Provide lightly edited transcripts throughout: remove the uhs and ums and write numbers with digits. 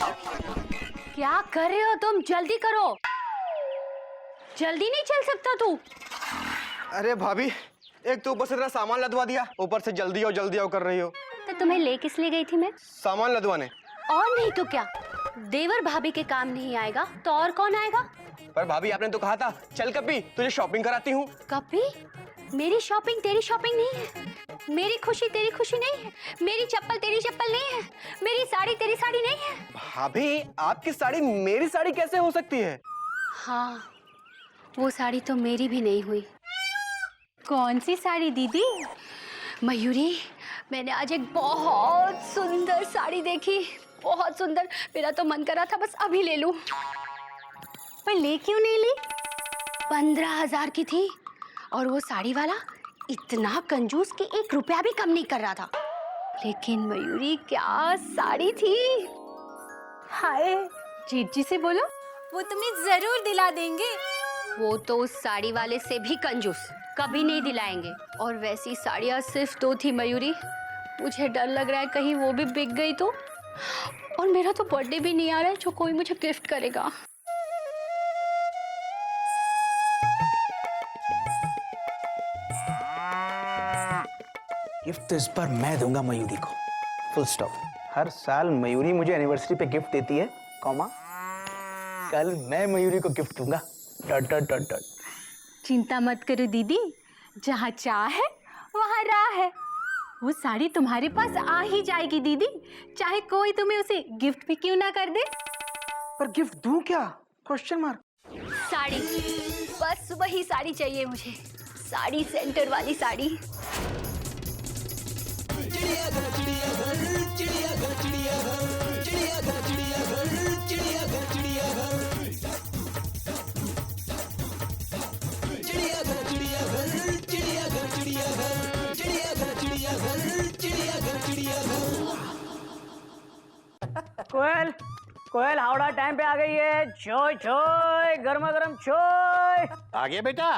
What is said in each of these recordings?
क्या कर रहे हो तुम? जल्दी करो, जल्दी नहीं चल सकता तू? अरे भाभी, एक तो ऊपर से तेरा सामान लदवा दिया, ऊपर से जल्दी आओ कर रही हो। तो तुम्हें ले किस लिए गई थी मैं? सामान लदवाने। और नहीं तो क्या, देवर भाभी के काम नहीं आएगा तो और कौन आएगा? पर भाभी आपने तो कहा था चल कपी तुझे शॉपिंग कराती हूँ। कपी? मेरी शॉपिंग तेरी शॉपिंग नहीं है, मेरी खुशी तेरी खुशी नहीं है, मेरी चप्पल तेरी चप्पल नहीं है, मेरी साड़ी तेरी साड़ी नहीं है। भाभी आपकी साड़ी मेरी साड़ी कैसे हो सकती है? हाँ, वो साड़ी तो मेरी भी नहीं हुई। कौन सी साड़ी दीदी? मयूरी, मैंने आज एक बहुत सुंदर साड़ी देखी, बहुत सुंदर। मेरा तो मन कर रहा था बस अभी ले लूं। पर ले क्यों नहीं ली? 15,000 की थी और वो साड़ी वाला इतना कंजूस कि 1 रुपया भी कम नहीं कर रहा था। लेकिन मयूरी क्या साड़ी थी! हाय, जीत जी से बोलो, वो तुम्हें जरूर दिला देंगे। वो तो उस साड़ी वाले से भी कंजूस, कभी नहीं दिलाएंगे। और वैसी साड़ियाँ सिर्फ 2 थी मयूरी। मुझे डर लग रहा है कहीं वो भी बिक गई तो। और मेरा तो बर्थडे भी नहीं आ रहा है जो कोई मुझे गिफ्ट करेगा। गिफ्ट तो इस बार मैं दूंगा मयूरी को, फुल स्टॉप। हर साल मयूरी मुझे एनिवर्सरी पे गिफ्ट देती है, कॉमा कल मैं मयूरी को गिफ्ट दूंगा, डॉट डॉट डॉट डॉट। चिंता मत करो दीदी, जहाँ चाह है वहाँ राह है। वो साड़ी तुम्हारे पास आ ही जाएगी दीदी, चाहे कोई तुम्हें उसे गिफ्ट भी क्यों ना कर दे। पर गिफ्ट दूं क्या? Question mark. साड़ी, बस वही साड़ी चाहिए मुझे, साड़ी सेंटर वाली साड़ी। कोयल, कोयल हावड़ा टाइम पे आ गई है। चोय चोय, गर्मा गर्म चोय। आ गया बेटा?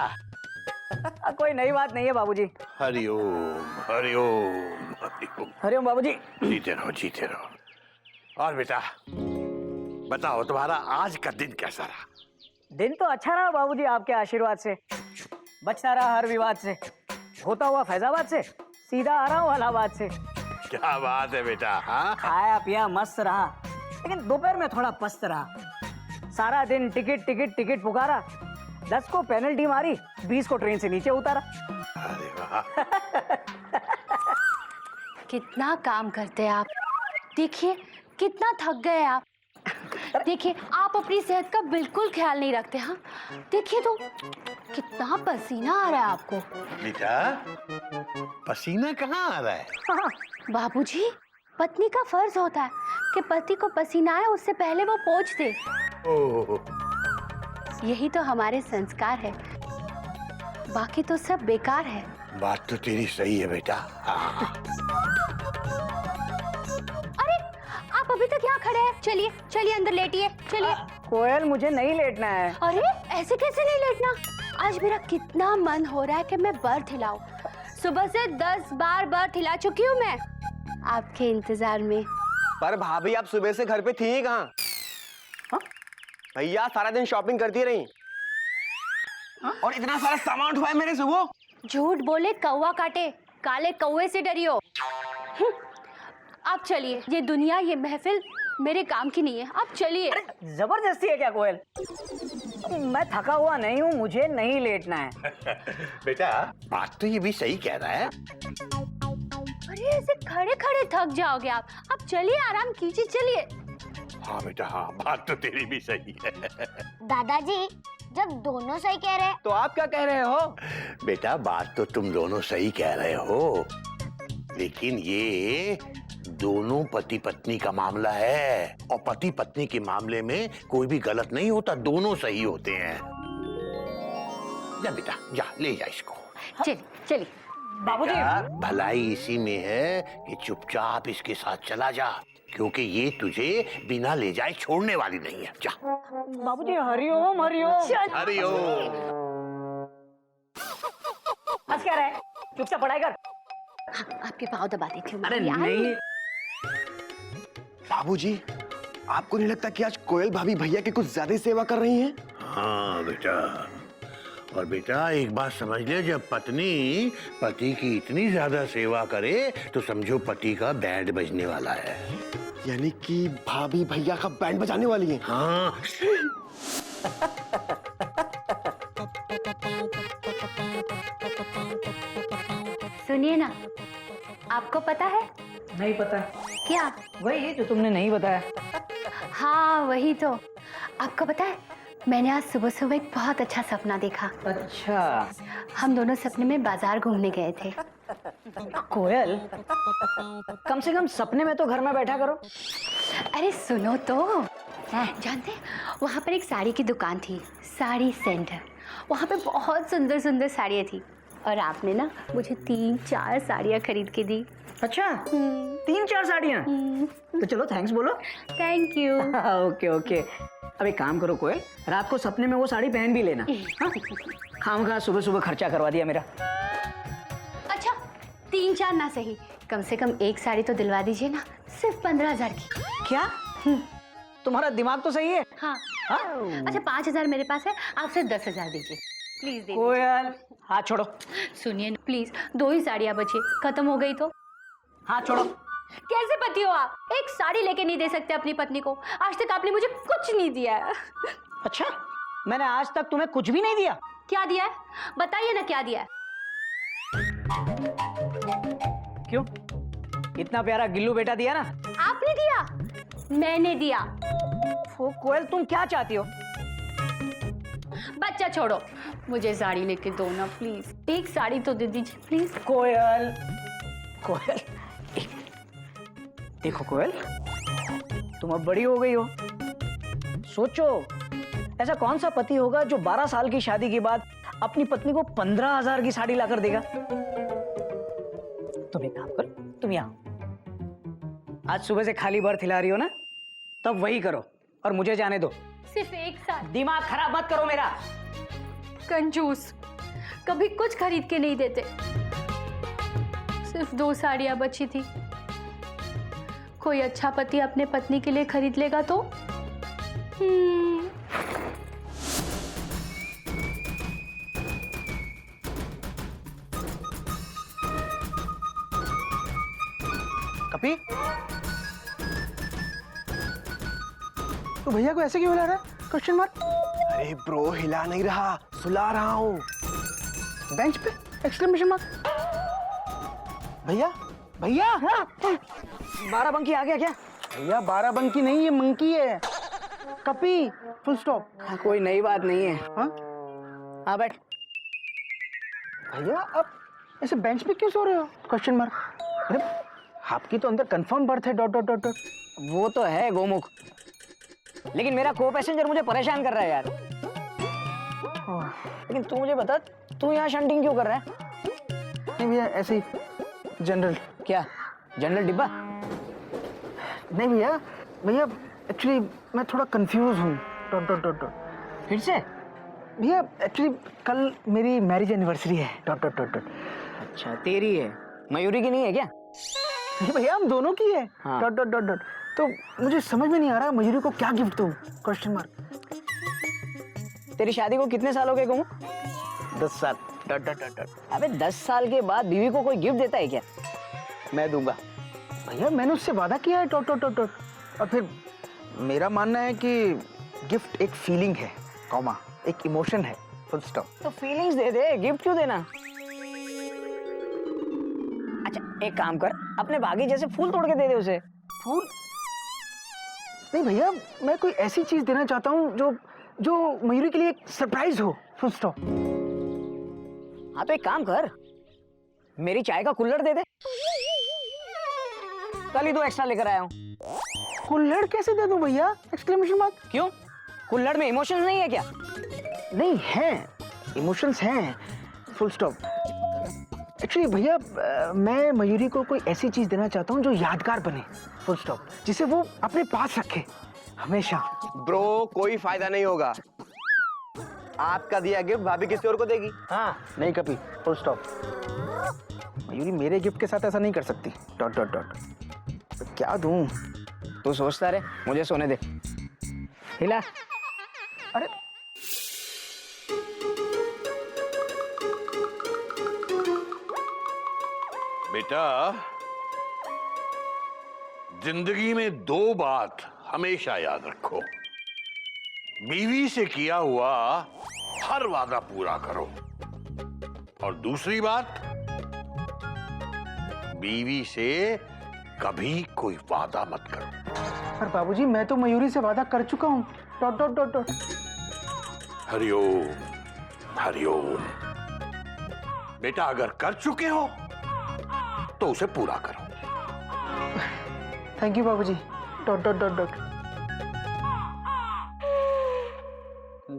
कोई नई बात नहीं है बाबूजी। हरिओम हरिओम हरिओम। हरिओम बाबूजी। जीते रहो जीते रहो। और बेटा बताओ तुम्हारा आज का दिन कैसा रहा? दिन तो अच्छा रहा बाबूजी, आपके आशीर्वाद से। बचता रहा हर विवाद से, होता हुआ फैजाबाद से सीधा आ रहा हूँ इलाहाबाद से। क्या बात है बेटा। हाँ, खाया पिया मस्त रहा, लेकिन दोपहर में थोड़ा पस्त रहा। सारा दिन टिकट टिकट टिकट पुकारा, 10 को पेनल्टी मारी, 20 को ट्रेन से नीचे उतारा। अरे वाह। कितना काम करते हैं आप, देखिए कितना थक गए आप। देखिए आप अपनी सेहत का बिल्कुल ख्याल नहीं रखते। हाँ देखिए तो कितना पसीना आ रहा है आपको। बेटा पसीना कहाँ आ रहा है? हाँ, बाबूजी, पत्नी का फर्ज होता है कि पति को पसीना आए उससे पहले वो पोंछ दे। ओह, यही तो हमारे संस्कार है, बाकी तो सब बेकार है। बात तो तेरी सही है बेटा। हाँ। अरे आप अभी तक यहाँ खड़े हैं, चलिए चलिए अंदर लेटिए, चलिए। कोयल मुझे नहीं लेटना है। अरे ऐसे कैसे नहीं लेटना? आज मेरा कितना मन हो रहा है कि मैं बर्थ हिलाऊं। सुबह से 10 बार बर्थ हिला चुकी हूँ मैं आपके इंतजार में। पर भाभी आप सुबह से घर पे थी ही कहाँ? भैया सारा दिन शॉपिंग करती रही और इतना सारा सामान उठवाया मेरे से वो। झूठ बोले कौवा काटे, काले कौवे से डरियो। आप चलिए, ये दुनिया ये महफिल मेरे काम की नहीं है, आप चलिए। जबरदस्ती है क्या कोयल? मैं थका हुआ नहीं हूँ, मुझे नहीं लेटना है। बेटा बात तो ये भी सही कह रहा है। अरे ऐसे खड़े खड़े थक जाओगे आप चलिए, आराम कीजिए, चलिए। हाँ बेटा हाँ, बात तो तेरी भी सही है। दादाजी, जब दोनों सही कह रहे हैं तो आप क्या कह रहे हो? बेटा बात तो तुम दोनों सही कह रहे हो, लेकिन ये दोनों पति पत्नी का मामला है और पति पत्नी के मामले में कोई भी गलत नहीं होता, दोनों सही होते हैं। जा बेटा जा, ले जा इसको। चलिए चलिए। बाबूजी, भलाई इसी में है कि चुपचाप इसके साथ चला जा, क्योंकि ये तुझे बिना ले जाए छोड़ने वाली नहीं है। जा बाबूजी, हरिओम हरिओम। हरिओम। हंस क्या रहा है? चुपचाप पढ़ाई कर। आपके पाँव दबा देती हूँ। अरे नहीं बाबूजी आपको नहीं लगता कि आज कोयल भाभी भैया की कुछ ज्यादा ही सेवा कर रही हैं? हाँ बेटा, और बेटा एक बात समझ ले, जब पत्नी पति की इतनी ज्यादा सेवा करे तो समझो पति का बैंड बजने वाला है। यानी कि भाभी भैया का बैंड बजाने वाली हैं। हाँ। सुनिए ना, आपको पता है नहीं पता। क्या? वही जो तुमने नहीं बताया। हाँ वही तो। आपको पता है, मैंने आज सुबह सुबह एक बहुत अच्छा सपना देखा। अच्छा हम दोनों सपने में बाजार घूमने गए थे। कोयल, कम से कम सपने में तो घर में बैठा करो। अरे सुनो तो, जानते हैं वहाँ पर एक साड़ी की दुकान थी, साड़ी सेंटर। वहाँ पे बहुत सुंदर सुंदर साड़ियाँ थी और आपने ना मुझे 3-4 साड़ियाँ खरीद के दी। अच्छा 3-4 साड़ियाँ? तो चलो थैंक्स बोलो। Thank you. Okay okay. अब एक काम करो कोयल, रात को सपने में वो साड़ी पहन भी लेना। हाँ? खामखा सुबह सुबह खर्चा करवा दिया मेरा। अच्छा 3-4 ना सही, कम से कम एक साड़ी तो दिलवा दीजिए ना, सिर्फ 15,000 की। क्या? तुम्हारा दिमाग तो सही है। हाँ। अच्छा 5,000 मेरे पास है, आप सिर्फ 10,000 दीजिए प्लीज। दे कोयल हाथ छोड़ो। सुनिए ना प्लीज, 2 ही साड़ियाँ बची, खत्म हो गई तो। हाथ छोड़ो। कैसे पति हो आप? एक साड़ी लेके नहीं दे सकते अपनी पत्नी को? आज तक आपने मुझे कुछ नहीं दिया है। अच्छा मैंने आज तक तुम्हें कुछ भी नहीं दिया? क्या दिया है? बताइए ना क्या दिया है। क्यों? इतना प्यारा गिल्लू बेटा दिया ना। आपने दिया? मैंने दिया। वो कोयल तुम क्या चाहती हो? बच्चा छोड़ो, मुझे साड़ी लेके दो ना प्लीज। एक साड़ी तो दे दीजिए प्लीज। कोयल कोयल देखो कोयल, तुम अब बड़ी हो गई हो। सोचो ऐसा कौन सा पति होगा जो 12 साल की शादी के बाद अपनी पत्नी को 15,000 की साड़ी लाकर देगा। तुम एक काम करो, तुम यहाँ आज सुबह से खाली बर्थ हिला रही हो ना, तब वही करो और मुझे जाने दो। सिर्फ एक साड़ी? दिमाग खराब मत करो मेरा। कंजूस, कभी कुछ खरीद के नहीं देते। सिर्फ 2 साड़ियां बची थी, कोई अच्छा पति अपने पत्नी के लिए खरीद लेगा तो। कपी, तो भैया को ऐसे क्यों हिला रहा है? Question mark. अरे ब्रो, हिला नहीं रहा, सुला रहा हूँ। बेंच पे एक्सक्लेमेशन मार्क। भैया भैया, हाँ 12 आ गया क्या? भैया 12 बंकी नहीं, ये मंकी है। कपी, फुल स्टॉप। कोई नई बात नहीं है। हाँ हाँ बैठ। भैया आप ऐसे बेंच पे क्यों सो रहे हो? Question mark. अरे आपकी तो अंदर कंफर्म बर्थ है डॉट डॉट डॉट डॉट। वो तो है गोमुख, लेकिन मेरा को पैसेंजर मुझे परेशान कर रहा है यार। लेकिन तू मुझे बता, तू यहाँ शंटिंग क्यों कर रहा है? नहीं भैया ऐसे ही जनरल। क्या जनरल डिब्बा? नहीं भैया, भैया एक्चुअली मैं थोड़ा कंफ्यूज हूँ डॉट डॉट डॉट डॉट। फिर से? भैया एक्चुअली कल मेरी मैरिज एनिवर्सरी है डॉट डॉट डॉट डॉट। अच्छा तेरी है, मयूरी की नहीं है क्या? भैया हम दोनों की है हाँ। Dot dot dot dot. तो मुझे समझ में नहीं आ रहा मयूरी को क्या गिफ्ट दूँ? Question mark. तेरी शादी को कितने साल हो गए गोमुख? 10 साल डॉट डॉट डॉट डॉट। अबे 10 साल के बाद बीवी को कोई गिफ्ट देता है क्या? मैं दूंगा। भैया मैंने उससे वादा किया है डॉट डॉट डॉट डॉट। और फिर मेरा मानना है कि गिफ्ट एक फीलिंग है, कॉमा एक इमोशन है, फुल स्टॉप। तो फीलिंग्स दे दे, गिफ्ट क्यों देना? अच्छा एक काम कर, अपने बागी जैसे फूल तोड़ के दे दे उसे। फूल? नहीं भैया, मैं कोई ऐसी चीज देना चाहता हूँ जो जो मयूरी के लिए एक सरप्राइज हो, फुल स्टॉप। हाँ तो एक काम कर, मेरी चाय का कुल्हड़ दे दे। कल ही 2 एक्स्ट्रा लेकर आया हूँ। कुल्हड़ कैसे दे दूं भैया? Exclamation mark. क्यों? कुल्हड़ में इमोशंस नहीं है क्या? नहीं है, इमोशंस हैं, फुल स्टॉप। एक्चुअली भैया मैं मयूरी को कोई ऐसी चीज देना चाहता हूँ जो यादगार बने, फुल स्टॉप, जिसे वो अपने पास रखे हमेशा। ब्रो कोई फायदा नहीं होगा, आपका दिया गिफ्ट भाभी किसी और को देगी। हाँ नहीं कभी, फुल स्टॉप। मयूरी मेरे गिफ्ट के साथ ऐसा नहीं कर सकती डॉट डॉट डॉट। तो क्या दूं? तू सोचता रहे, मुझे सोने दे। हिला। अरे बेटा, जिंदगी में दो बात हमेशा याद रखो। बीवी से किया हुआ हर वादा पूरा करो, और दूसरी बात, बीवी से कभी कोई वादा मत करो। पर बाबूजी, मैं तो मयूरी से वादा कर चुका हूँ। Dot dot dot dot. Hariom Hariom. बेटा, अगर कर चुके हो तो उसे पूरा करो। थैंक यू बाबूजी। Dot dot dot dot.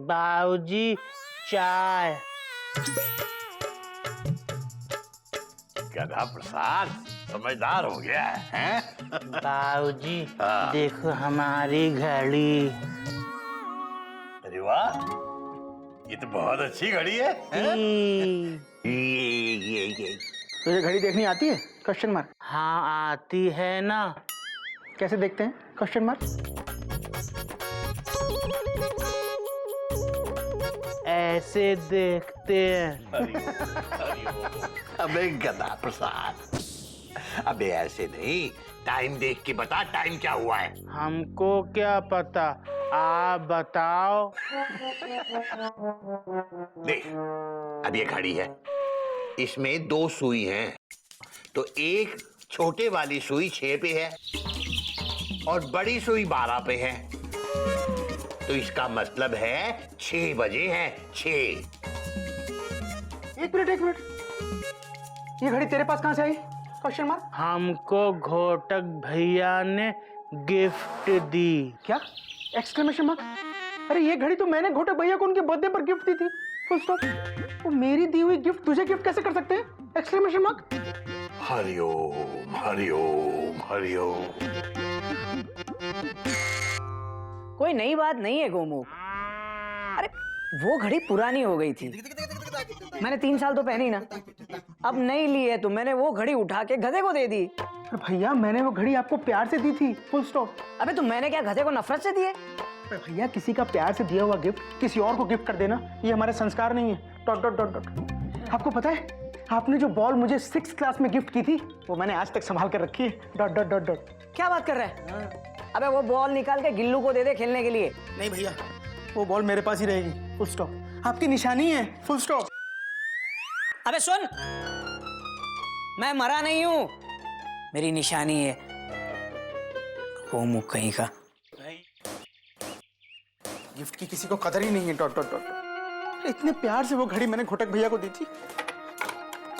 बाबूजी चाय। गधा प्रसाद समझदार हो गया है? बाबूजी हाँ। देखो हमारी घड़ी। अरे वाह, ये तो बहुत अच्छी घड़ी है, हैं? ये। तुझे घड़ी देखनी आती है? Question mark. हाँ आती है ना। कैसे देखते हैं? Question mark. ऐसे देखते हैं। अबे गधा प्रसाद, अबे ऐसे नहीं, टाइम देख के बता, टाइम क्या हुआ है? हमको क्या पता, आप बताओ। देख, अब ये घड़ी है, इसमें दो सुई हैं, तो एक छोटे वाली सुई 6 पे है और बड़ी सुई 12 पे है, तो इसका मतलब है 6 बजे है। 6। एक मिनट, ये घड़ी तेरे पास कहाँ से आई? Question mark. हमको घोटक भैया ने गिफ्ट दी। क्या? Exclamation mark. अरे ये घड़ी तो मैंने घोटक भैया को उनके बर्थडे पर गिफ्ट दी थी। Full stop. वो मेरी दी हुई गिफ्ट तुझे गिफ्ट कैसे कर सकते हैं? Exclamation mark. हरिओम हरिओम हरिओम। कोई नई बात नहीं है गोमुख। अरे वो घड़ी पुरानी हो गई थी, मैंने 3 साल तो पहनी ना। अब नई ली है तो मैंने वो घड़ी उठा के गधे को दे दी। अरे भैया, मैंने वो घड़ी आपको प्यार से दी थी। Full stop. अबे तो मैंने क्या गधे को नफरत से दी है? अरे भैया, किसी का प्यार से दिया हुआ गिफ्ट किसी और को गिफ्ट कर देना, ये हमारे संस्कार नहीं है। Dot dot dot dot. आपको पता है, आपने जो बॉल मुझे 6th क्लास में गिफ्ट की थी, वो मैंने आज तक संभाल कर रखी है। Dot dot dot dot. क्या बात कर रहा है? अबे वो बॉल निकाल के गिल्लू को दे दे खेलने के लिए। नहीं भैया, वो बॉल मेरे पास ही रहेगी। Full stop. आपकी निशानी है। Full stop. अबे सुन, मैं मरा नहीं हूं, मेरी निशानी है। गोमुख कहीं का। गिफ्ट की किसी को कदर ही नहीं है। Dot dot dot. इतने प्यार से वो घड़ी मैंने घोटक भैया को दी थी,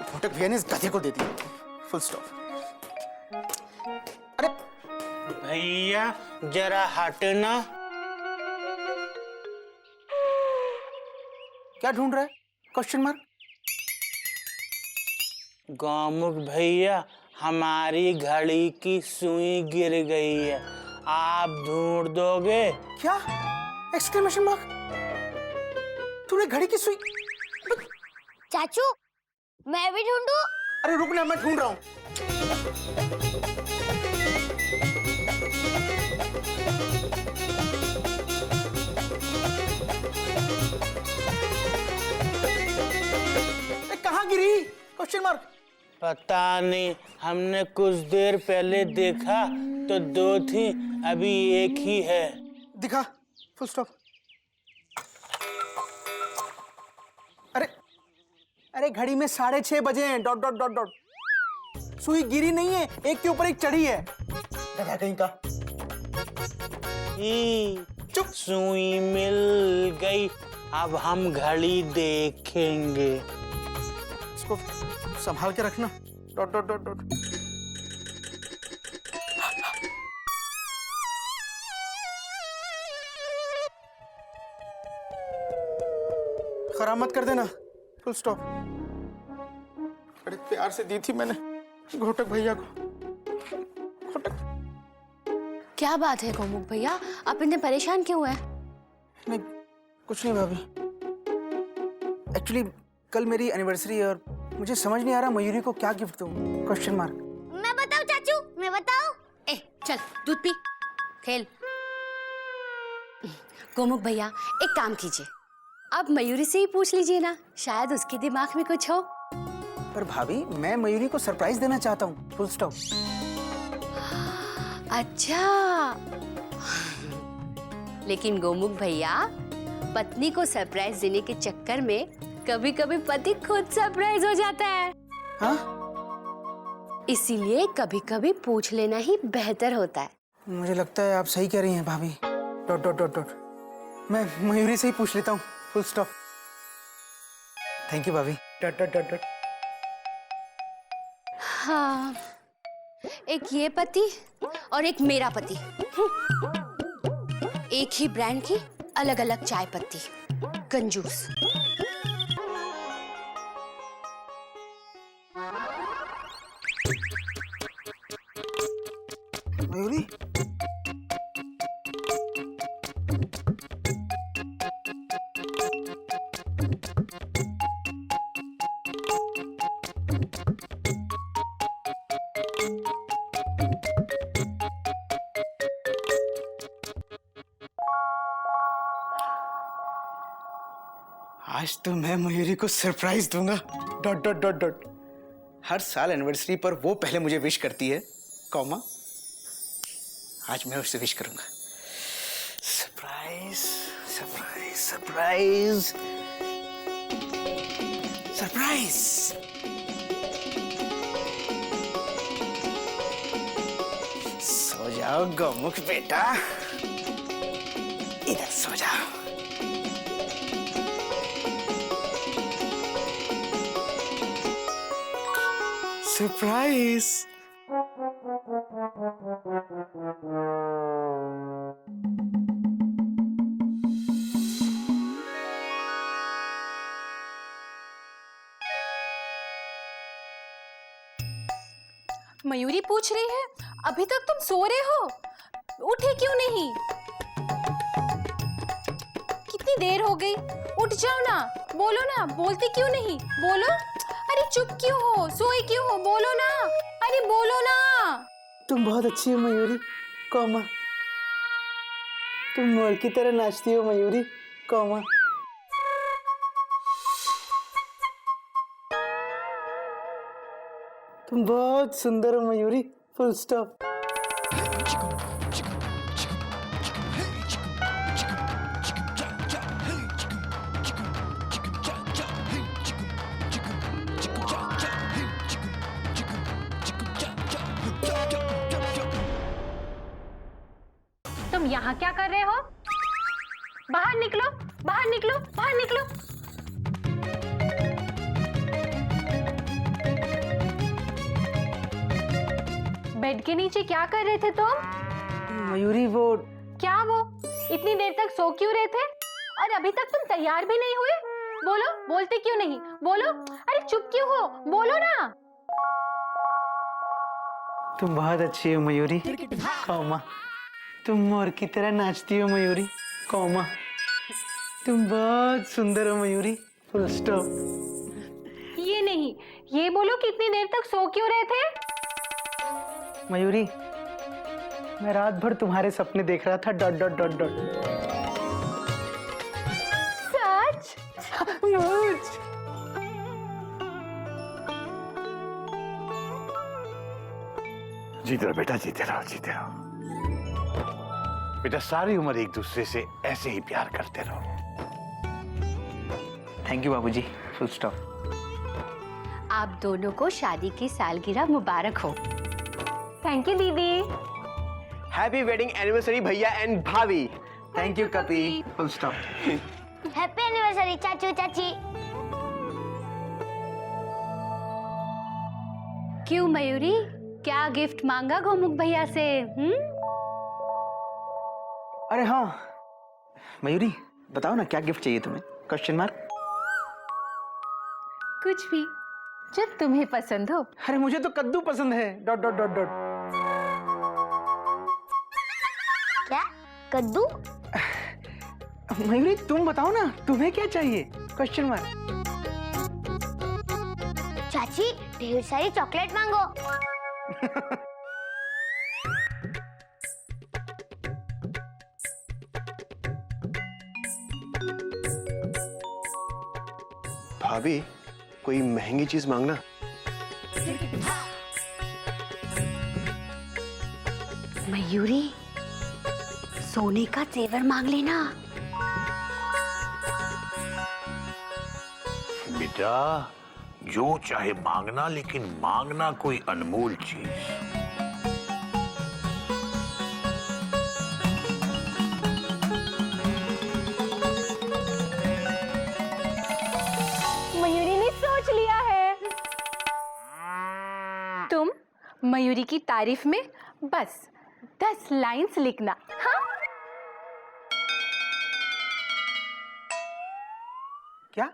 घोटक भैया ने इस गधे को दे दी। Full stop. अरे भैया जरा हटना। क्या ढूंढ रहा है? Question mark. गोमुख भैया, हमारी घड़ी की सुई गिर गई है, आप ढूंढ दोगे? क्या? Exclamation mark. तूने घड़ी की सुई? चाचू, मैं भी ढूंढूं? अरे रुकना, मैं ढूंढ रहा हूँ। कहाँ गिरी? Question mark. पता नहीं, हमने कुछ देर पहले देखा तो 2 थी, अभी एक ही है। दिखा। Full stop. अरे अरे घड़ी में 6:30 बजे हैं। Dot dot dot dot. सुई गिरी नहीं है, एक के ऊपर एक चढ़ी है। गधा कहीं का। चुप। सुई मिल गई, अब हम घड़ी देखेंगे। इसको संभाल के रखना। Dot dot dot dot. खराब मत कर देना। Full stop. बड़े प्यार से दी थी मैंने घोटक भैया को। घोटक। क्या बात है गोमुख भैया, आप इतने परेशान क्यों हैं? नहीं, कुछ नहीं भाभी। एक्चुअली कल मेरी एनिवर्सरी है और मुझे समझ नहीं आ रहा मयूरी को क्या गिफ्ट दूं। Question mark. मैं बताऊं चाचू, मैं बताऊं? ए चल दूध पी। खेल। गोमुख भैया एक काम कीजिए, आप मयूरी से ही पूछ लीजिए ना, शायद उसके दिमाग में कुछ हो। पर भाभी मैं मयूरी को सरप्राइज देना चाहता हूँ, फुल स्टॉप। अच्छा, लेकिन गोमुख भैया पत्नी को सरप्राइज देने के चक्कर में कभी कभी पति खुद सरप्राइज हो जाता है। हाँ? इसीलिए कभी कभी पूछ लेना ही बेहतर होता है। मुझे लगता है आप सही कह रही हैं भाभी। Dot dot dot dot. मैं मयूरी से ही पूछ लेता हूँ, फुल स्टॉप। थैंक यू भाभी। Dot dot dot dot. हाँ, एक ये पति और एक मेरा पति, एक ही ब्रांड की अलग अलग चाय पत्ती, कंजूस। मयूरी, आज तो मैं मयूरी को सरप्राइज दूंगा। Dot dot dot dot. हर साल एनिवर्सरी पर वो पहले मुझे विश करती है, कॉमा आज मैं उससे विश करूंगा। Surprise surprise surprise surprise. सो जाओ गोमुख बेटा, इधर सो जाओ। सरप्राइज। मयूरी पूछ रही है, अभी तक तुम सो रहे हो, उठे क्यों नहीं? कितनी देर हो गई, उठ जाओ ना, बोलो ना, बोलती क्यों नहीं? बोलो। अरे चुप क्यों हो, सोए क्यों हो, बोलो ना, अरे बोलो ना। तुम बहुत अच्छी हो मयूरी, कॉमा तुम मोर की तरह नाचती हो मयूरी, कॉमा तुम बहुत सुंदर हो मयूरी, फुल स्टॉप। तुम यहाँ क्या कर रहे हो? बाहर निकलो, बाहर निकलो, बाहर निकलो। बेड के नीचे क्या कर रहे थे तुम? मयूरी वो क्या वो? इतनी देर तक सो क्यों रहे थे? और अभी तक तुम तैयार भी नहीं हुए? बोलो, बोलते क्यों नहीं? बोलो। अरे चुप क्यों हो, बोलो ना। तुम बहुत अच्छी हो मयूरी, कॉमा तुम मोर की तरह नाचती हो मयूरी, कॉमा तुम बहुत सुंदर हो मयूरी, फुल स्टॉप। ये नहीं, ये बोलो कि इतनी देर तक सो क्यों रहे थे? मयूरी मैं रात भर तुम्हारे सपने देख रहा था, डॉट डॉट डॉट डॉट। सच? जीते रहो बेटा, जीते रहो, जीते रहो बेटा। सारी उम्र एक दूसरे से ऐसे ही प्यार करते रहो। थैंक यू बाबूजी, फुल स्टॉप। आप दोनों को शादी की सालगिरह मुबारक हो। थैंक यू दीदी। हैप्पी वेडिंग एनिवर्सरी भैया एंड भाभी। थैंक यू कपी, फुल स्टॉप। हैप्पी एनिवर्सरी चाचू चाची। क्यों मयूरी, क्या गिफ्ट मांगा गोमुख भैया से? अरे हाँ मयूरी, बताओ ना क्या गिफ्ट चाहिए तुम्हें? Question mark. कुछ भी जो तुम्हें पसंद हो। अरे मुझे तो कद्दू पसंद है, डॉट डॉट डॉट डॉट। क्या कद्दू? मयूरी तुम बताओ ना, तुम्हें क्या चाहिए? Question mark. चाची ढेर सारी चॉकलेट मांगो। भाभी कोई महंगी चीज मांगना। मयूरी, सोने का जेवर मांग लेना। बेटा जो चाहे मांगना, लेकिन मांगना कोई अनमोल चीज। मयूरी ने सोच लिया है। तुम मयूरी की तारीफ में बस 10 लाइंस लिखना। हाँ, क्या?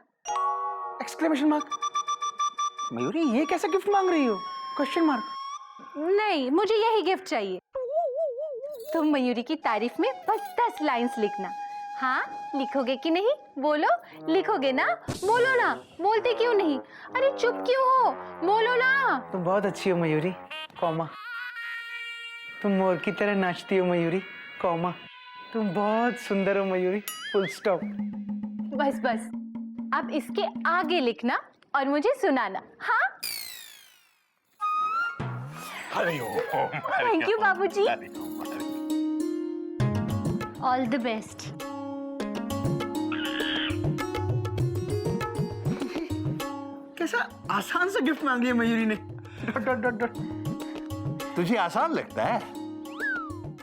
Exclamation mark. मयूरी ये कैसा गिफ्ट मांग रही हो? Question mark. नहीं, मुझे यही गिफ्ट चाहिए। तुम मयूरी की तारीफ में बस 10 लाइंस लिखना। हाँ, लिखोगे कि नहीं? बोलो, लिखोगे ना? बोलो ना, बोलते क्यों नहीं? अरे चुप क्यों हो? बोलो ना। तुम बहुत अच्छी हो मयूरी, कॉमा। तुम मोर की तरह नाचती हो मयूरी, कॉमा। तुम बहुत सुंदर हो मयूरी, फुल स्टॉप। बस बस, अब इसके आगे लिखना और मुझे सुनाना। हाँ, हरिओम। थैंक यू बाबूजी। All the best. कैसा आसान सा गिफ्ट मांग लिया मयूरी ने। Dot dot dot dot. तुझे आसान लगता है,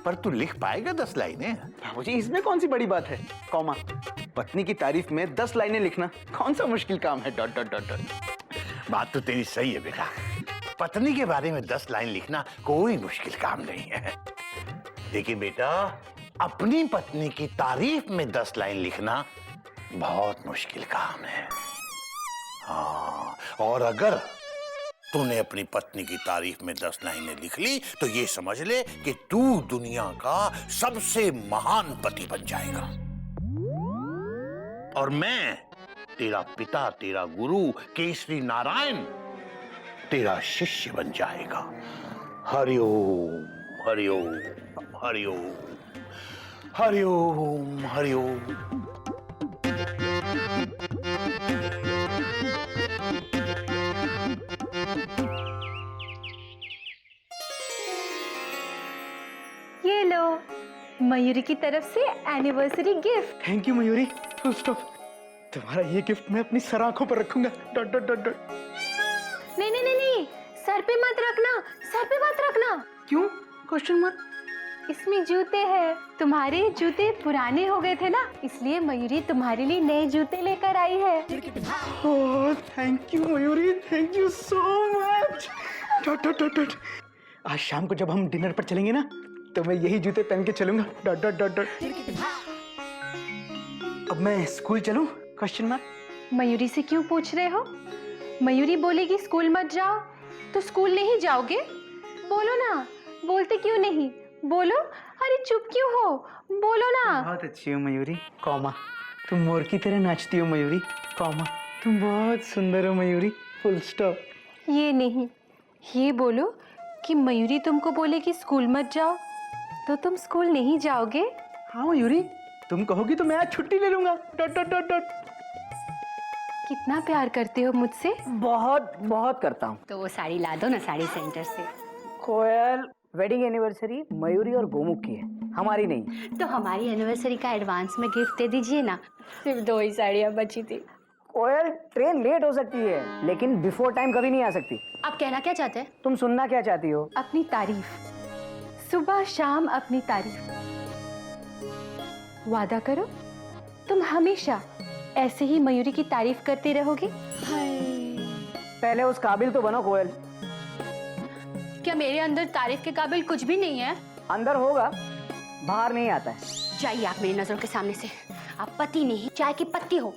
पर तू लिख पाएगा 10 लाइनें? बाबूजी इसमें कौन सी बड़ी बात है? कॉमा। पत्नी की तारीफ में 10 लाइनें लिखना कौन सा मुश्किल काम है? Dot dot dot dot. बात तो तेरी सही है बेटा, पत्नी के बारे में 10 लाइन लिखना कोई मुश्किल काम नहीं है। लेकिन बेटा अपनी पत्नी की तारीफ में 10 लाइन लिखना बहुत मुश्किल काम है। हाँ, और अगर तूने अपनी पत्नी की तारीफ में 10 लाइनें लिख ली तो ये समझ ले कि तू दुनिया का सबसे महान पति बन जाएगा, और मैं तेरा पिता, तेरा गुरु केसरी नारायण तेरा शिष्य बन जाएगा। हरिओम हरिओम हरिओम हरिओम हरिओम। ये लो, मयूरी की तरफ से anniversary gift. Thank you Mayuri, full stop. तुम्हारा ये गिफ्ट मैं अपनी सर आंखों पर रखूंगा। Dot dot dot dot. नहीं नहीं नहीं नहीं, सर पे मत रखना, सर पे मत रखना। क्यों? Question mark. इसमें जूते हैं। तुम्हारे जूते पुराने हो गए थे ना, इसलिए मयूरी तुम्हारे लिए नए जूते लेकर आई है। Oh thank you Mayuri, thank you so much. Dot dot dot dot. आज शाम को जब हम डिनर पर चलेंगे ना, तो मैं यही जूते पहन के चलूंगा। Dot dot dot dot. अब मैं स्कूल चलूं? Question mark. मयूरी से क्यों पूछ रहे हो? मयूरी बोलेगी स्कूल मत जाओ तो स्कूल नहीं जाओगे? बोलो ना, बोलते क्यों नहीं? बोलो। अरे चुप क्यों हो? बोलो ना। बहुत अच्छी हो मयूरी, कॉमा। तुम मोर की तरह नाचती हो मयूरी, कॉमा। तुम बहुत सुंदर हो मयूरी, फुल स्टॉप। ये नहीं, ये बोलो कि मयूरी तुमको बोले कि स्कूल मत जाओ तो तुम स्कूल नहीं जाओगे? हाँ मयूरी, तुम कहोगी तो मैं आज छुट्टी ले लूंगा। Dot dot dot dot. कितना प्यार करते हो मुझसे। बहुत बहुत करता हूँ। तो वो साड़ी ला दो ना साड़ी सेंटर से। कोयल, वेडिंग एनिवर्सरी मयूरी और गोमुख की है, हमारी नहीं। तो हमारी एनिवर्सरी का एडवांस में गिफ्ट दे दीजिए ना। सिर्फ 2 ही साड़ियाँ बची थी। कोयल, ट्रेन लेट हो सकती है लेकिन बिफोर टाइम कभी नहीं आ सकती। आप कहना क्या चाहते हैं? तुम सुनना क्या चाहती हो? अपनी तारीफ, सुबह शाम अपनी तारीफ। वादा करो तुम हमेशा ऐसे ही मयूरी की तारीफ करते रहोगे। पहले उस काबिल तो बनो कोयल। क्या मेरे अंदर तारीफ के काबिल कुछ भी नहीं है? अंदर होगा, बाहर नहीं आता है। जाइए आप मेरी नजरों के सामने से। आप पति नहीं, चाय की पत्ती हो।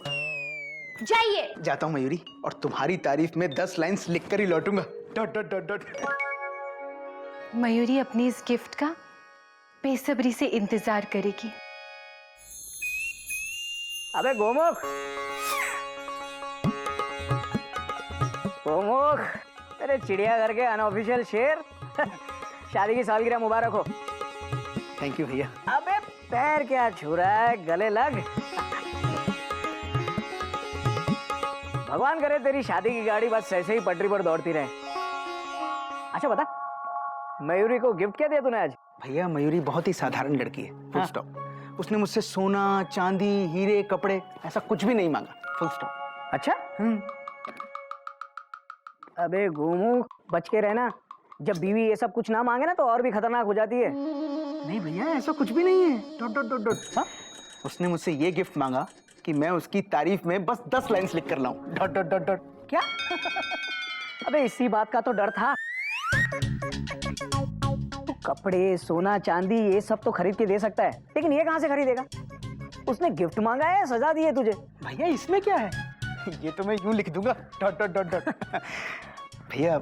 जाइए। जाता हूँ मयूरी, और तुम्हारी तारीफ में 10 लाइंस लिखकर ही लौटूंगा। Dot dot dot dot. Mayuri अपनी इस गिफ्ट का बेसब्री से इंतजार करेगी। अबे गोमुख, गोमुख, तेरे चिड़ियाघर के अनऑफिशियल शेर। शादी की सालगिरह मुबारक हो। थैंक यू भैया। अबे पैर क्या छू रहा है, गले लग। भगवान करे तेरी शादी की गाड़ी बस ऐसे ही पटरी पर दौड़ती रहे। अच्छा बता, मयूरी को गिफ्ट क्या दिया तूने आज? भैया मयूरी बहुत ही साधारण लड़की है, फुल स्टॉप। उसने मुझसे सोना, चांदी, हीरे, कपड़े ऐसा कुछ भी नहीं मांगा, फुल स्टॉप। अच्छा। अबे गोमू, बच के रहना। जब बीवी ये सब कुछ ना मांगे ना तो और भी खतरनाक हो जाती है। नहीं भैया, ऐसा कुछ भी नहीं है। Dot dot dot dot. हाँ? उसने मुझसे ये गिफ्ट मांगा कि मैं उसकी तारीफ में बस 10 लाइन्स लिख कर लाऊं। Dot dot dot dot. क्या? अबे इसी बात का तो डर था। तो कपड़े, सोना, चांदी ये सब तो खरीद के दे सकता है, लेकिन ये कहाँ से खरीदेगा? उसने गिफ्ट मांगा है, सजा दी है तुझे। भैया इसमें क्या है? ये तो मैं यूं लिख दूंगा, डॉट डॉट डॉट डॉट। भैया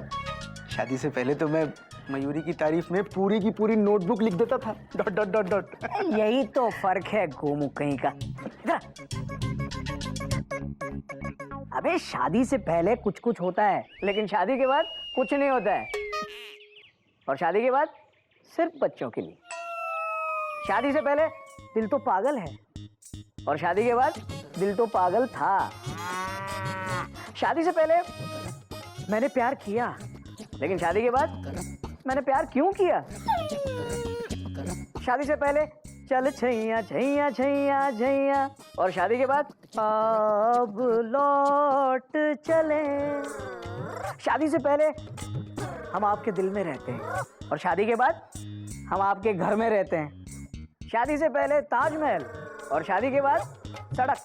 शादी से पहले तो मैं मयूरी की तारीफ में पूरी की पूरी नोटबुक लिख देता था, डॉट डॉट डॉट डॉट। यही तो फर्क है गोमू कहीं का। अबे शादी से पहले कुछ कुछ होता है, लेकिन शादी के बाद कुछ नहीं होता है। और शादी के बाद सिर्फ बच्चों के लिए। शादी से पहले दिल तो पागल है, और शादी के बाद दिल तो पागल था। शादी से पहले मैंने प्यार किया, लेकिन शादी के बाद मैंने प्यार क्यों किया? शादी से पहले चल छैया छैया छैया छैया, और शादी के बाद अब लौट चले। शादी से पहले हम आपके दिल में रहते हैं, और शादी के बाद हम आपके घर में रहते हैं। शादी से पहले ताजमहल, और शादी के बाद सड़क।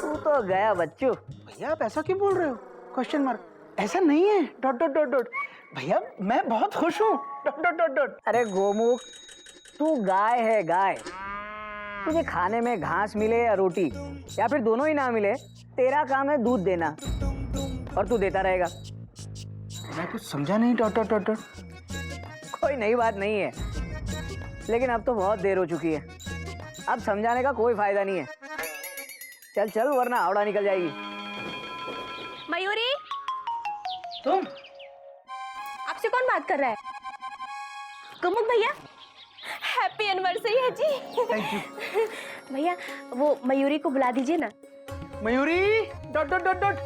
तू तो गया बच्चू। भैया आप ऐसा क्यों बोल रहे हो? Question mark. ऐसा नहीं है, डॉट डॉट डॉट डॉट। भैया मैं बहुत खुश हूँ, डॉट डॉट डॉट डॉट। अरे गोमुख, तू गाय है गाय। तुझे खाने में घास मिले या रोटी, या फिर दोनों ही ना मिले, तेरा काम है दूध देना, और तू देता रहेगा। मैं कुछ समझा नहीं, डॉट डॉट डॉट डॉट। कोई नई बात नहीं है, लेकिन अब तो बहुत देर हो चुकी है। अब समझाने का कोई फायदा नहीं है। चल चल, वरना हावड़ा निकल जाएगी। मयूरी, तुम? आपसे कौन बात कर रहा है? कुमुद भैया, हैप्पी एनिवर्सरी है जी। Thank you. भैया वो मयूरी को बुला दीजिए ना। Mayuri, dot dot dot dot.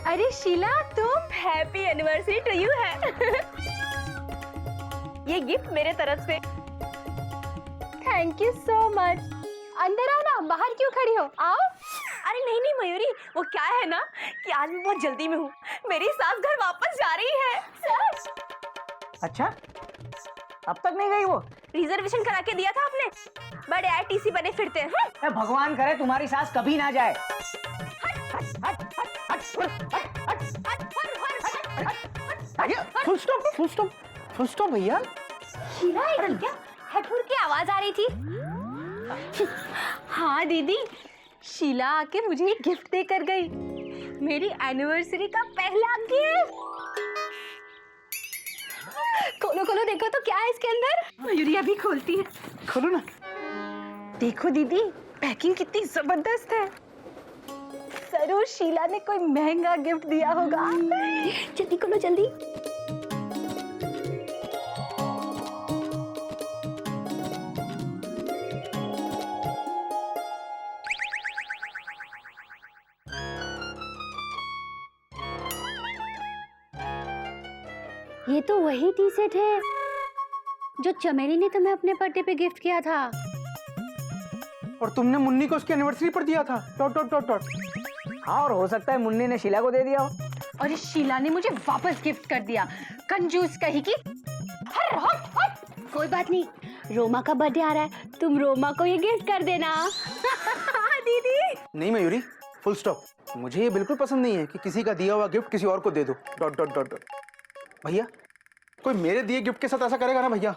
अरे शीला, तुम? हैप्पी एनिवर्सरी टू यू है। ये गिफ्ट मेरे तरफ से। Thank you so much. अंदर आओ ना, बाहर क्यों खड़ी हो? आओ। अरे नहीं नहीं मयूरी, वो क्या है ना कि आज मैं बहुत जल्दी में हूँ। मेरी सास घर वापस जा रही है। सच? अच्छा, अब तक नहीं गई वो? रिजर्वेशन करा के दिया था आपने, बड़े आईटीसी बने फिरते हैं। ए, भगवान करे तुम्हारी सास कभी ना जाए। भैया full stop, full stop, full stop भैया। शीला, ये क्या हेडफोन की आवाज आ रही थी? हाँ दीदी, शीला आके मुझे एक गिफ्ट देकर गई, मेरी एनिवर्सरी का पहला गिफ्ट। खोलो खोलो, देखो तो क्या है इसके अंदर। मयूरी अभी खोलती है। खोलो ना। देखो दीदी, पैकिंग कितनी जबरदस्त है। जरूर शीला ने कोई महंगा गिफ्ट दिया होगा। जल्दी खोलो जल्दी। ये तो वही टी शर्ट है जो चमेली ने तुम्हें अपने बर्थडे पे गिफ्ट किया था। और तुमने मुन्नी को उसकी एनिवर्सरी पर दिया था, डॉट डॉट डॉट डॉट। हाँ, और हो सकता है मुन्नी ने शीला को दे दिया हो। और इस शीला ने मुझे वापस गिफ्ट कर दिया, कंजूस कही की। हट हट हट। कोई बात नहीं, रोमा का बर्थडे आ रहा है, तुम रोमा को ये गिफ्ट कर देना। दीदी नहीं मयूरी, फुल स्टॉप। मुझे ये बिल्कुल पसंद नहीं है कि किसी का दिया हुआ गिफ्ट किसी और को दे दो, डॉट डॉट डॉट डॉट। भैया कोई मेरे दिए गिफ्ट के साथ ऐसा करेगा ना भैया,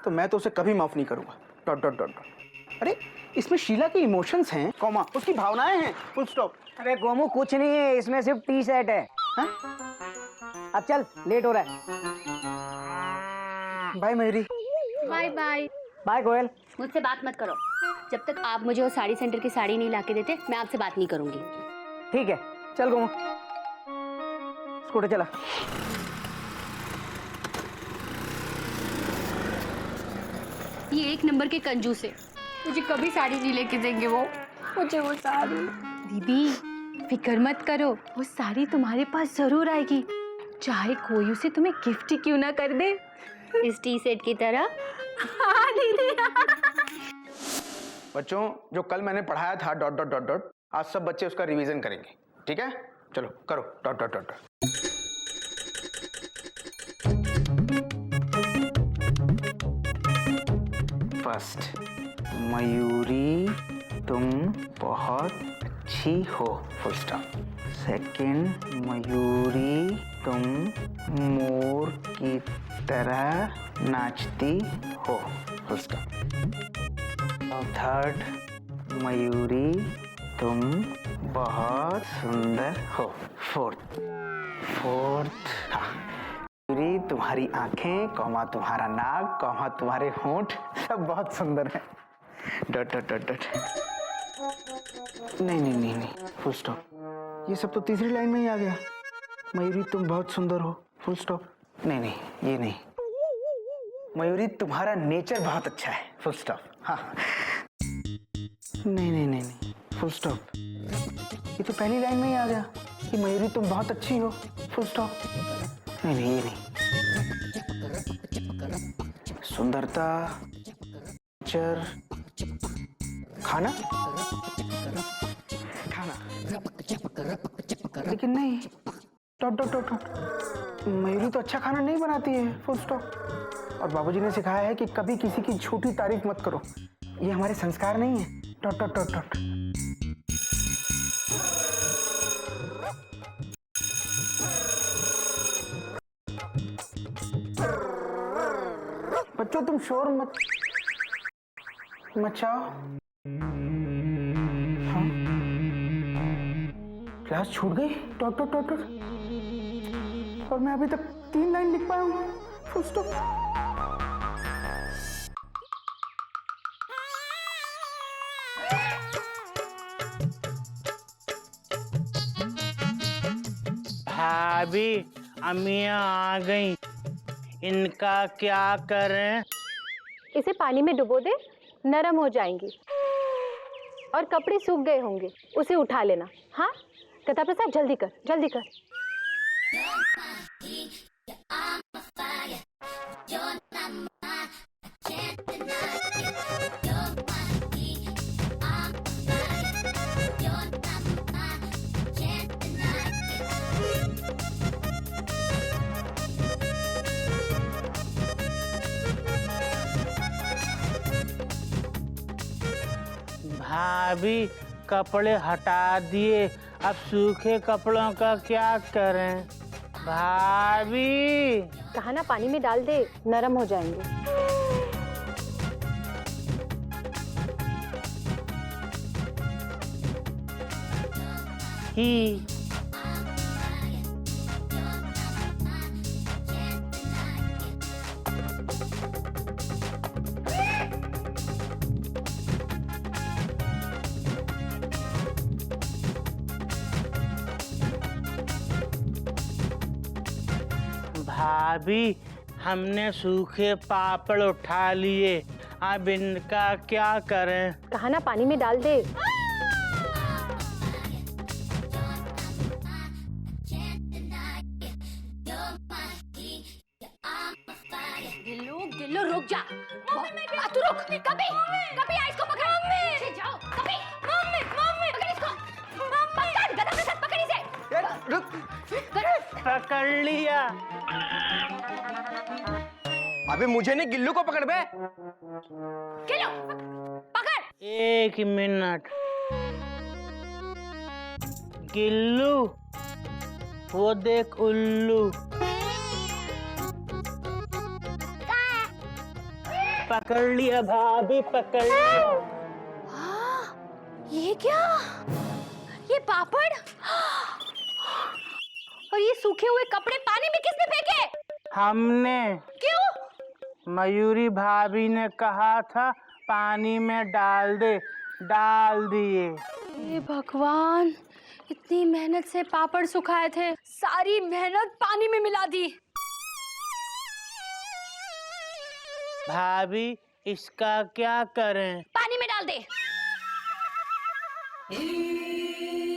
तो मैं तो उसे कभी माफ नहीं करूंगा, डॉट डॉट डॉट डॉट। अरे इसमें शीला की इमोशंस हैं, कॉमा उसकी भावनाएं हैं, फुल स्टॉप। अरे गोमू, कुछ नहीं है इसमें, सिर्फ टी शर्ट है। हाँ? अब चल, लेट हो रहा है। Bye Mayuri. Bye bye. Bye Goyal. मुझसे बात मत करो, जब तक आप मुझे वो साड़ी सेंटर की साड़ी नहीं लाके देते मैं आपसे बात नहीं करूंगी। ठीक है, चल गोमू, स्कूटर चला। ये एक नंबर के कंजूस है, मुझे कभी साड़ी नहीं लेके देंगे वो। मुझे वो साड़ी। दीदी फिक्र मत करो, वो साड़ी तुम्हारे पास जरूर आएगी, चाहे कोई उसे तुम्हें गिफ्ट ही क्यों ना कर दे। इस टी सेट की तरह। हाँ दीदी। बच्चों, जो कल मैंने पढ़ाया था डॉट डॉट डॉट डॉट, आज सब बच्चे उसका रिवीजन करेंगे, ठीक है? चलो करो dot dot dot. First, Mayuri तुम बहुत अच्छी हो, फुल स्टॉप। सेकंड, मयूरी तुम मोर की तरह नाचती हो, फुल स्टॉप। और थर्ड, मयूरी तुम बहुत सुंदर हो। फोर्थ, मयूरी तुम्हारी आंखें कौमा तुम्हारा नाक कौमा तुम्हारे होंठ सब बहुत सुंदर है। Dot dot dot dot. नहीं नहीं नहीं नहीं, फुल स्टॉप। ये सब तो तीसरी लाइन में ही आ गया। मयूरी तुम बहुत सुंदर हो, फुल स्टॉप। नहीं नहीं, ये नहीं। मयूरी तुम्हारा नेचर बहुत अच्छा है, फुल स्टॉप। हाँ। नहीं नहीं नहीं नहीं, फुल स्टॉप। ये तो पहली लाइन में ही आ गया कि मयूरी तुम बहुत अच्छी हो, फुल स्टॉप। नहीं नहीं, ये नहीं। सुंदरता, नेचर, खाना, लेकिन नहीं। Dot dot dot dot. Mayuri तो अच्छा खाना नहीं बनाती है, फुल स्टॉप। और बाबूजी ने सिखाया है कि कभी किसी की झूठी तारीफ मत करो, ये हमारे संस्कार नहीं है। Dot dot dot dot. बच्चों तुम शोर मत मचाओ। हाँ? क्लास छूट गई, डॉट डॉट डॉट डॉट। और मैं अभी तक 3 लाइन लिख पाया हूँ, फुल स्टॉप। भाभी अम्मियाँ आ गई, इनका क्या करें? इसे पानी में डुबो दे, नरम हो जाएंगी। और कपड़े सूख गए होंगे, उसे उठा लेना। हाँ कथा प्रसाद, जल्दी कर जल्दी कर। भाभी कपड़े हटा दिए, अब सूखे कपड़ों का क्या करें? भाभी कहा ना पानी में डाल दे, नरम हो जाएंगे। ही भाभी हमने सूखे पापड़ उठा लिए, अब इनका क्या करें? कहा ना पानी में डाल दे। गिल्लू गिल्लू रुक जा। तू रुक। कभी कभी आ इसको पकड़। पीछे जाओ। कभी पकड़ इसको। पकड़ गधा के साथ, पकड़ इसे। रुक। पकड़ लिया। अबे मुझे नहीं, गिल्लू को पकड़ बे। गिल्लू पकड़। 1 मिनट। गिल्लू, वो देख उल्लू। पकड़ लिया भाभी, पकड़ लिया। ये क्या? ये पापड़ और ये सूखे हुए कपड़े पानी में किसने फेंके? हमने। क्यों? मयूरी भाभी ने कहा था पानी में डाल दे, डाल दिए। हे भगवान, इतनी मेहनत से पापड़ सुखाए थे, सारी मेहनत पानी में मिला दी। भाभी इसका क्या करें? पानी में डाल दे। ई